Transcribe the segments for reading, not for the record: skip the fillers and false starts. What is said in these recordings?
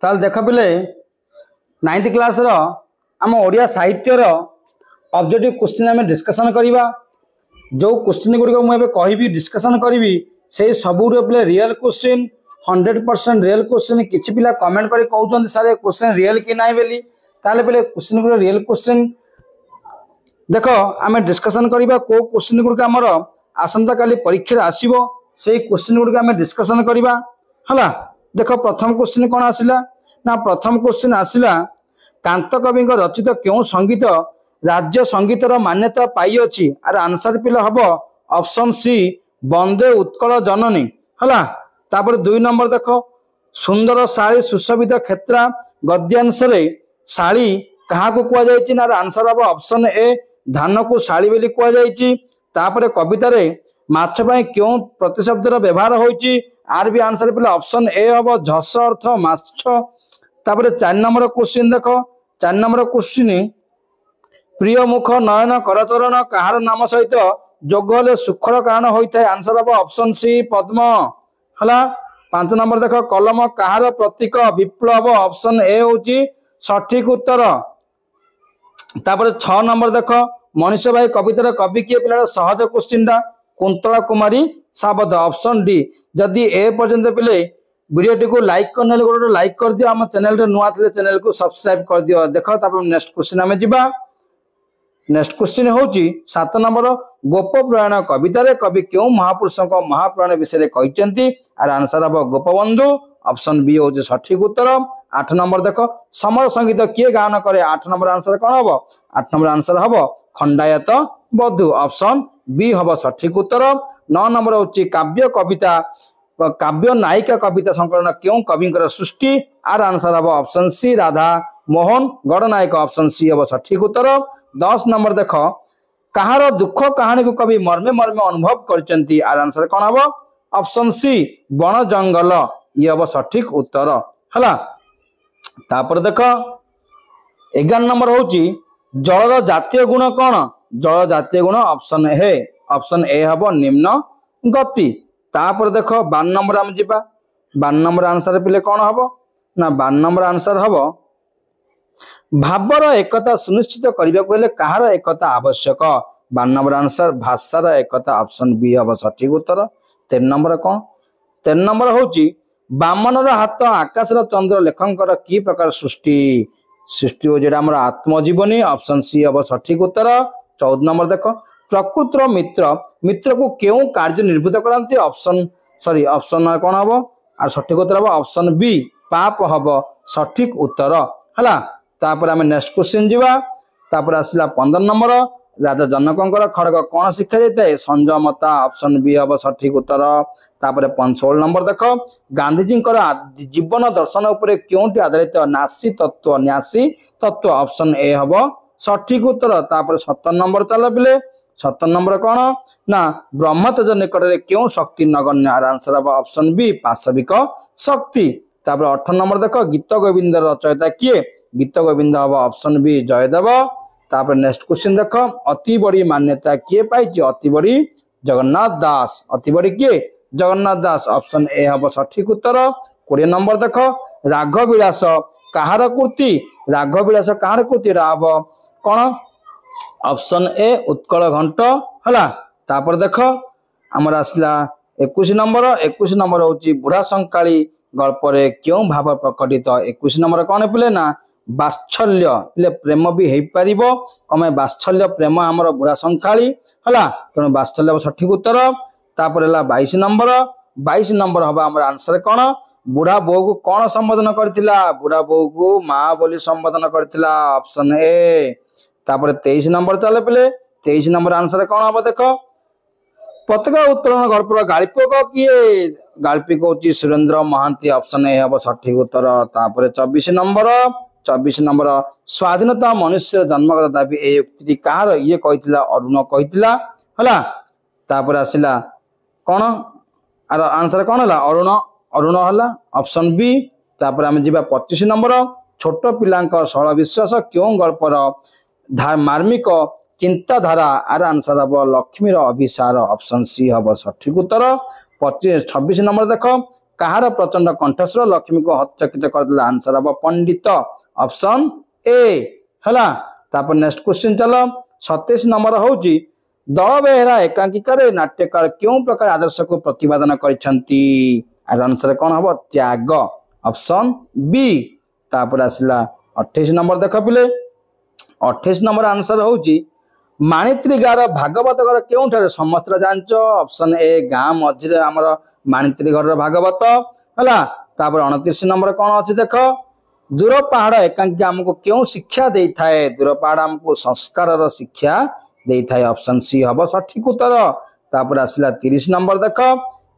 ताल देख पिले 9th क्लास रो आम ओडिया साहित्य रो ऑब्जेक्टिव क्वेश्चन आम डिस्कशन करवा। जो क्वेश्चन गुड़िक मुझे कहि डिस्कशन करी से सब पे रियल क्वेश्चन 100% रियल क्वेश्चन। किसी पिला कमेंट कर कहते सारे क्वेश्चन रियल कि ना बोली ताले पे क्वेश्चन गुड़ रियल क्वेश्चन देख आम डिस्कशन करवा। को क्वेश्चन गुड़िक आमर आसंता काली परीक्षा आसो से क्वेश्चन गुड़िक आम डिस्कशन करवा है। देख प्रथम क्वेश्चन कौन आसला ना प्रथम क्वेश्चन आसला कांत कवि रचित क्यों संगीत राज्य संगीतर मान्यता पाई अछि। आर आंसर पिला हम ऑप्शन सी वंदे उत्कल जननी है। तापर 2 नंबर देख सुंदर शाली सुशोभित क्षेत्रा गद्यांश शाली क्या कहुई ना आंसर हम ऑप्शन ए धान को शाली बोली कहुई। तापर कवितार माछ पाई क्यों प्रतिशब्दर व्यवहार होइछि आर भी आंसर पे ऑप्शन ए हम झस अर्थ माछ। तापर 4 नंबर क्वेश्चन देख 4 नंबर क्वेश्चन प्रिय मुख नयन करचरण कहार नाम सहित जोग हेले सुखर कारण होता है। आंसर हम ऑप्शन सी पद्म है। 5 नंबर देख कलम कहार प्रतीक विप्लव ऑप्शन ए होची सठिक उत्तर। तापर 6 नंबर देख मनीष भाई कवितार कवि किए पिला सहज क्वेश्चन टा कुंतला कुमारी साबद ऑप्शन डी। जदि ए पर्यंत पिले वीडियो को लाइक करने गोटे लाइक कर दियो। आम चैनल रे नुआ थे चैनल को सब्सक्राइब कर दियो। देख नेक्स्ट क्वेश्चन आम जा। नेक्स्ट क्वेश्चन होची 7 नंबर गोप पुराण कवितार कवि क्यों महापुरुषों को महापुराण विषय कहते आर आंसर हम गोपबंधु ऑप्शन बी होची सठिक उत्तर। 8 नंबर देख समर संगीत किए गान करे 8 नंबर आंसर कौन हम 8 नंबर आंसर हम खंडायत बधु ऑप्शन बी हम सठिक उत्तर। 9 नंबर होची काव्य कविता काव्य नायिका कविता संकलन क्यों कवि सृष्टि आर आंसर हम option C Radha Mohan Gananayak option C हम सठिक उत्तर। 10 नंबर देख कहार दुख कहानी को कवि मर्मे मर्मे अनुभव करचंती आर आंसर कौन हम ऑप्शन सी वन जंगल ये हम सठिक उत्तर है। तापर देख 11 नंबर होची जल जातीय गुण कौन जल जातीय गुण ऑप्शन ए हम निम्न गति। तापर देख 52 नंबर आम जा 52 नंबर आंसर पिले कौन हम ना 52 नंबर आंसर हम भावर एकता सुनिश्चित करने को कहार एकता आवश्यक 52 नंबर आंसर भाषार एकता ऑप्शन बी हम सठिक उत्तर। 13 नंबर कौन 13 नंबर होची बामनर हाथ आकाश चंद्र लेखकर की प्रकार सृष्टि सृष्टि हो जेटा हमर आत्मजीवनी ऑप्शन सी हम सठिक उत्तर। 14 नंबर देख प्रकृतर मित्र मित्र को क्यों कार्य निर्भूत करते ऑप्शन सॉरी ऑप्शन कौन हम और सठिक उत्तर हम ऑप्शन बी पाप हम सठिक उत्तर है। तापर आम नेक्स्ट क्वेश्चन जीवा। तापर आसला 15 नंबर राजा जनकर खड़ग कौन शिक्षा देता है संयमता ऑप्शन बी हम सठिक उत्तर। तापर 16 नंबर देख गांधीजी जीवन दर्शन उपरे क्योंटी आधारित न्यासी तत्व ऑप्शन ए हम सठिक उत्तर। तापर 17 नंबर चल पिले 17 नंबर कौन ना ब्रह्म तेज निकट में क्यों शक्ति नगण्य आर आंसर हम ऑप्शन बी पाशविक शक्ति। तापर 18 नंबर देख गीत गोविंद रचयिता किए गीत गोविंद हम ऑप्शन बी जयदेव। तापर नेक्स्ट क्वेश्चन देख अति बड़ी मान्यता किए पाई अति बड़ी जगन्नाथ दास अति बड़ी किए जगन्नाथ दास ऑप्शन ए हम सठिक उत्तर। 20 नंबर देख राघव विलास कहार कृति राघव विलास कहार कृति राव कौन ऑप्शन ए उत्कल घंट है। तापर देख आमर आसला 21 नंबर होची बुढ़ा संकाली गल्परे क्यों भाव प्रकटित 21 नंबर कौन पिले ना बात्सल्य पिले प्रेम भी हो पार कमे बात्सल्य प्रेम आमर बुढ़ा संकाली है तेणु बात्सल्य सठिक उत्तर। तापर 22 नंबर हम आम आंसर कौन बुढ़ा बो को कौन संबोधन करथिला बुढ़ा बो को माँ बोली संबोधन करथिला ऑप्शन ए। तापर 23 नंबर चले पिले 23 नंबर आंसर कौन हम देख पताका उत्तोलन गल्पर गाल्पिक किए गाल्पिक होची सुरेंद्र महांती ऑप्शन ए हम सठिक उत्तर। तापर 24 नंबर स्वाधीनता मनुष्य जन्मगत दाबी ए उक्ति कहार ये कहितला अरुण कहितला हला। तापर आसिला कौन आर आंसर कौन है अरुण है ऑप्शन बी। तापर आम जा 25 नंबर छोट पिलांक सरल विश्वास क्यों गल्पर मार्मिक चिंताधारा आर आंसर हम लक्ष्मीर अभिसार ऑप्शन सी हम सठिक उत्तर। 26 नंबर देख कहार प्रचंड कंठस्वर लक्ष्मी को हतचकित करदेला आंसर हम पंडित ऑप्शन ए हला। तापर नेक्स्ट क्वेश्चन चलो 27 नंबर होची दल बेहेरा एकांकिका नाट्यकार क्यों प्रकार आदर्श को प्रतिपादन करछंती आंसर कौन हम त्याग ऑप्शन बी। तापर आसला 28 नंबर देख पिले 28 नंबर आंसर होची माणित्रीगार भागवत घर क्यों समस्त जानच ऑप्शन ए गाँ मझे आमर माणित्री घर भागवत है। तापर 29 नंबर कौन अच्छी देख दूर पहाड़ एकांकी आमको क्यों शिक्षा दे थाए दूर पहाड़ आमको संस्कार शिक्षा दे थाए ऑप्शन सी हम सठिक उत्तर। तापर आसला 30 नंबर देख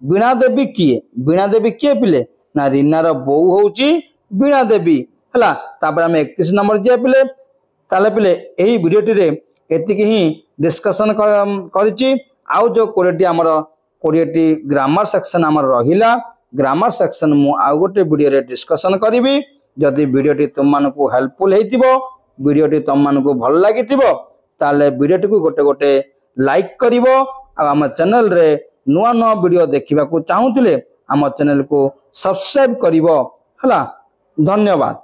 वीणा देवी किए पिले ना रीनार बोऊ होची वीणा देवी है। तापर आम 31 नंबर जे पिले ताले पिले यही वीडियोटी रे एतिकी ही डिस्कशन करिछि आउ जो 20टी हमर 20टी ग्रामर सेक्शन हमर रहिला ग्रामर सेक्शन मु आउ गोटे वीडियो रे डिस्कशन करिवि। जदि वीडियोटी तुम मानकु हेल्पफुल हेतिबो वीडियोटी तुम मानकु भल लागितिबो ताले वीडियोटी को गोटे गोटे लाइक करिवो आ हम चैनल रे नुआ नुआ वीडियो देखिबा को चाहुतिले हम चैनल को सब्सक्राइब करिवो हला। धन्यवाद।